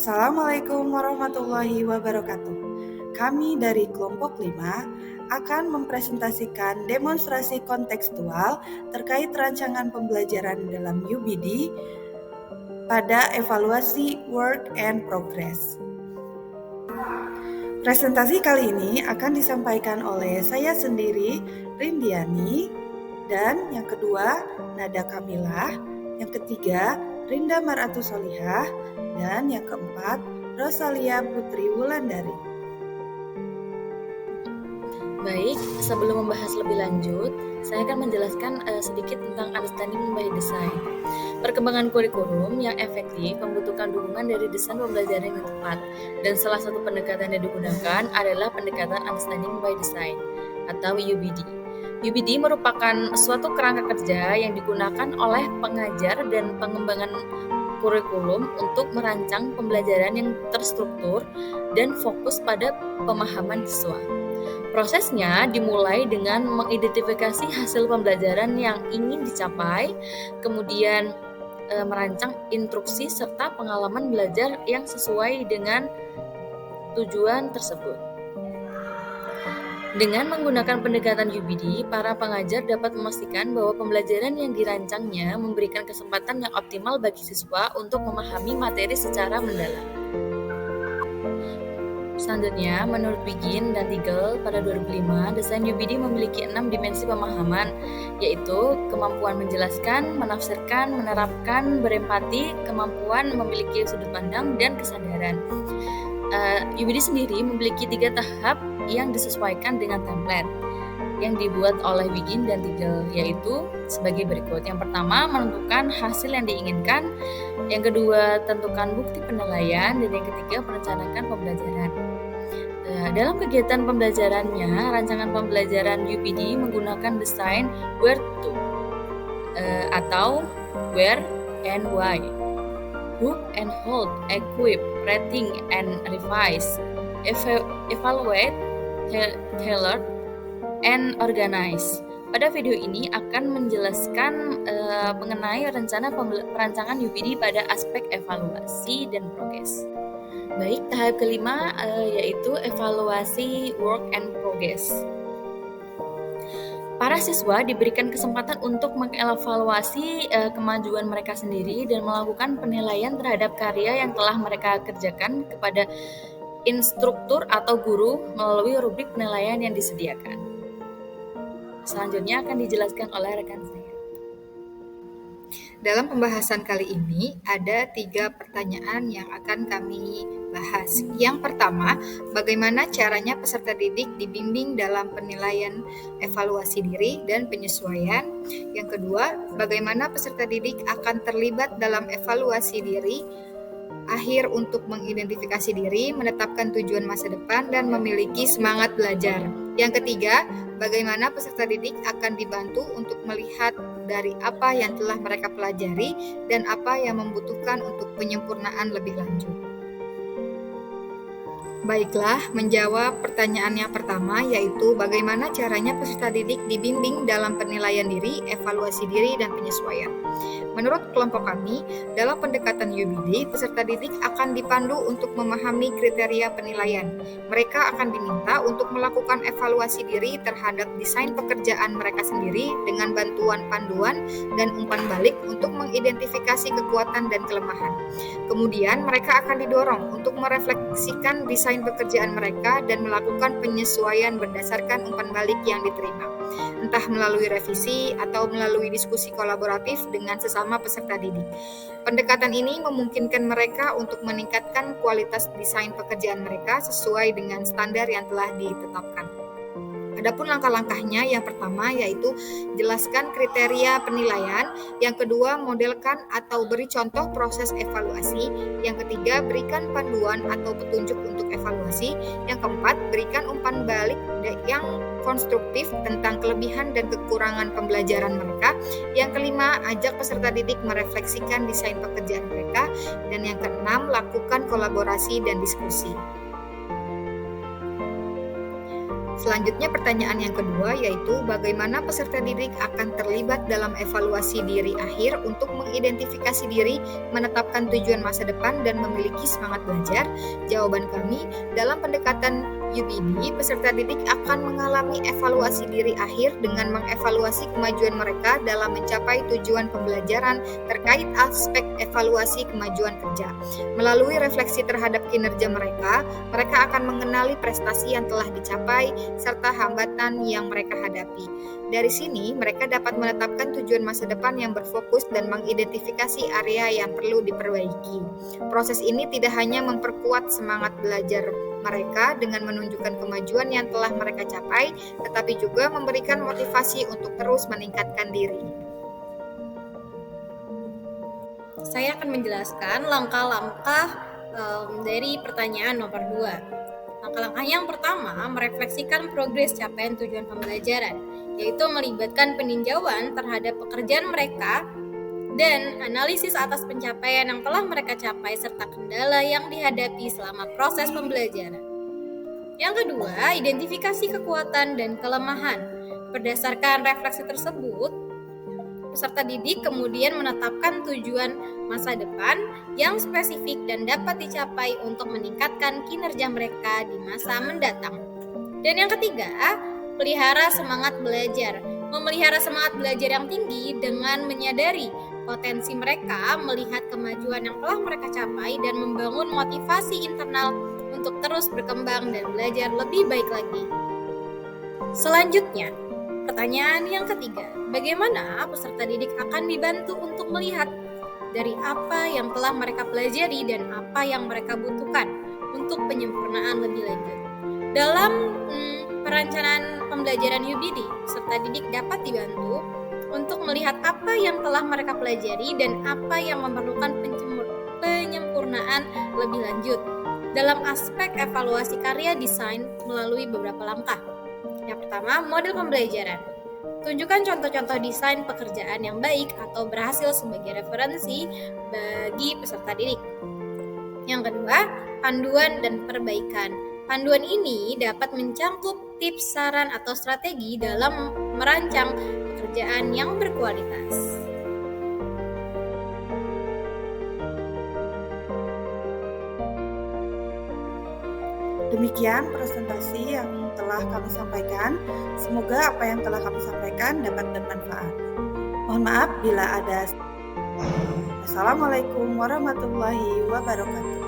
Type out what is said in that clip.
Assalamualaikum warahmatullahi wabarakatuh. Kami dari kelompok 5 akan mempresentasikan demonstrasi kontekstual terkait rancangan pembelajaran dalam UBD pada evaluasi work and progress. Presentasi kali ini akan disampaikan oleh saya sendiri, Rindiani, dan yang kedua, Nada Kamilah, yang ketiga, Rinda Maratu Solihah, dan yang keempat, Rosalia Putri Wulandari. Baik, sebelum membahas lebih lanjut, saya akan menjelaskan sedikit tentang understanding by design. Perkembangan kurikulum yang efektif membutuhkan dukungan dari desain pembelajaran yang tepat, dan salah satu pendekatan yang digunakan adalah pendekatan understanding by design atau UBD. UBD merupakan suatu kerangka kerja yang digunakan oleh pengajar dan pengembangan kurikulum untuk merancang pembelajaran yang terstruktur dan fokus pada pemahaman siswa. Prosesnya dimulai dengan mengidentifikasi hasil pembelajaran yang ingin dicapai, kemudian merancang instruksi serta pengalaman belajar yang sesuai dengan tujuan tersebut. Dengan menggunakan pendekatan UBD, para pengajar dapat memastikan bahwa pembelajaran yang dirancangnya memberikan kesempatan yang optimal bagi siswa untuk memahami materi secara mendalam. Selanjutnya, menurut Wiggin dan Tigel pada 2005, desain UBD memiliki 6 dimensi pemahaman, yaitu kemampuan menjelaskan, menafsirkan, menerapkan, berempati, kemampuan memiliki sudut pandang, dan kesadaran. UBD sendiri memiliki 3 tahap yang disesuaikan dengan template yang dibuat oleh Wiggin dan Tigel, yaitu sebagai berikut. Yang pertama, menentukan hasil yang diinginkan. Yang kedua, tentukan bukti penilaian. Dan yang ketiga, merencanakan pembelajaran. Dalam kegiatan pembelajarannya, rancangan pembelajaran UBD menggunakan desain where to atau where and why, hook and hold, equip, rating and revise, evaluate, tailor, and organize. Pada video ini akan menjelaskan mengenai perancangan UBD pada aspek evaluasi dan progres. Baik, tahap kelima yaitu evaluasi work and progress. Para siswa diberikan kesempatan untuk mengevaluasi kemajuan mereka sendiri dan melakukan penilaian terhadap karya yang telah mereka kerjakan kepada instruktur atau guru melalui rubrik penilaian yang disediakan. Selanjutnya akan dijelaskan oleh rekan saya. Dalam pembahasan kali ini ada 3 pertanyaan yang akan kami bahas. Yang pertama, bagaimana caranya peserta didik dibimbing dalam penilaian evaluasi diri dan penyesuaian. Yang kedua, bagaimana peserta didik akan terlibat dalam evaluasi diri akhir untuk mengidentifikasi diri, menetapkan tujuan masa depan, dan memiliki semangat belajar. Yang ketiga, bagaimana peserta didik akan dibantu untuk melihat dari apa yang telah mereka pelajari dan apa yang membutuhkan untuk penyempurnaan lebih lanjut. Baiklah, menjawab pertanyaan yang pertama, yaitu bagaimana caranya peserta didik dibimbing dalam penilaian diri, evaluasi diri, dan penyesuaian. Menurut kelompok kami, dalam pendekatan UBD, peserta didik akan dipandu untuk memahami kriteria penilaian. Mereka akan diminta untuk melakukan evaluasi diri terhadap desain pekerjaan mereka sendiri dengan bantuan panduan dan umpan balik untuk mengidentifikasi kekuatan dan kelemahan. Kemudian, mereka akan didorong untuk merefleksikan desain pekerjaan mereka dan melakukan penyesuaian berdasarkan umpan balik yang diterima, entah melalui revisi atau melalui diskusi kolaboratif dengan sesama peserta didik. Pendekatan ini memungkinkan mereka untuk meningkatkan kualitas desain pekerjaan mereka sesuai dengan standar yang telah ditetapkan. Adapun langkah-langkahnya, yang pertama yaitu jelaskan kriteria penilaian, yang kedua modelkan atau beri contoh proses evaluasi, yang ketiga berikan panduan atau petunjuk untuk evaluasi, yang keempat berikan umpan balik yang konstruktif tentang kelebihan dan kekurangan pembelajaran mereka, yang kelima ajak peserta didik merefleksikan desain pekerjaan mereka, dan yang keenam lakukan kolaborasi dan diskusi. Selanjutnya pertanyaan yang kedua yaitu bagaimana peserta didik akan terlibat dalam evaluasi diri akhir untuk mengidentifikasi diri, menetapkan tujuan masa depan, dan memiliki semangat belajar? Jawaban kami, dalam pendekatan UBD, peserta didik akan mengalami evaluasi diri akhir dengan mengevaluasi kemajuan mereka dalam mencapai tujuan pembelajaran terkait aspek evaluasi kemajuan kerja. Melalui refleksi terhadap kinerja mereka akan mengenali prestasi yang telah dicapai serta hambatan yang mereka hadapi. Dari sini, mereka dapat menetapkan tujuan masa depan yang berfokus dan mengidentifikasi area yang perlu diperbaiki. Proses ini tidak hanya memperkuat semangat belajar mereka dengan menunjukkan kemajuan yang telah mereka capai, tetapi juga memberikan motivasi untuk terus meningkatkan diri. Saya akan menjelaskan langkah-langkah dari pertanyaan nomor 2. Langkah-langkah yang pertama, merefleksikan progres capaian tujuan pembelajaran, yaitu melibatkan peninjauan terhadap pekerjaan mereka dan analisis atas pencapaian yang telah mereka capai serta kendala yang dihadapi selama proses pembelajaran. Yang kedua, identifikasi kekuatan dan kelemahan. Berdasarkan refleksi tersebut, peserta didik kemudian menetapkan tujuan masa depan yang spesifik dan dapat dicapai untuk meningkatkan kinerja mereka di masa mendatang. Dan yang ketiga, pelihara semangat belajar. Memelihara semangat belajar yang tinggi dengan menyadari potensi mereka, melihat kemajuan yang telah mereka capai, dan membangun motivasi internal untuk terus berkembang dan belajar lebih baik lagi. Selanjutnya, pertanyaan yang ketiga, bagaimana peserta didik akan dibantu untuk melihat dari apa yang telah mereka pelajari dan apa yang mereka butuhkan untuk penyempurnaan lebih lanjut. Dalam perencanaan pembelajaran UBD, peserta didik dapat dibantu untuk melihat apa yang telah mereka pelajari dan apa yang memerlukan penyempurnaan lebih lanjut dalam aspek evaluasi karya desain melalui beberapa langkah. Yang pertama, model pembelajaran. Tunjukkan contoh-contoh desain pekerjaan yang baik atau berhasil sebagai referensi bagi peserta didik. Yang kedua, panduan dan perbaikan. Panduan ini dapat mencangkup tips, saran, atau strategi dalam merancang pekerjaan yang berkualitas. Demikian presentasi yang telah kami sampaikan. Semoga apa yang telah kami sampaikan dapat bermanfaat. Mohon maaf bila ada. Assalamualaikum warahmatullahi wabarakatuh.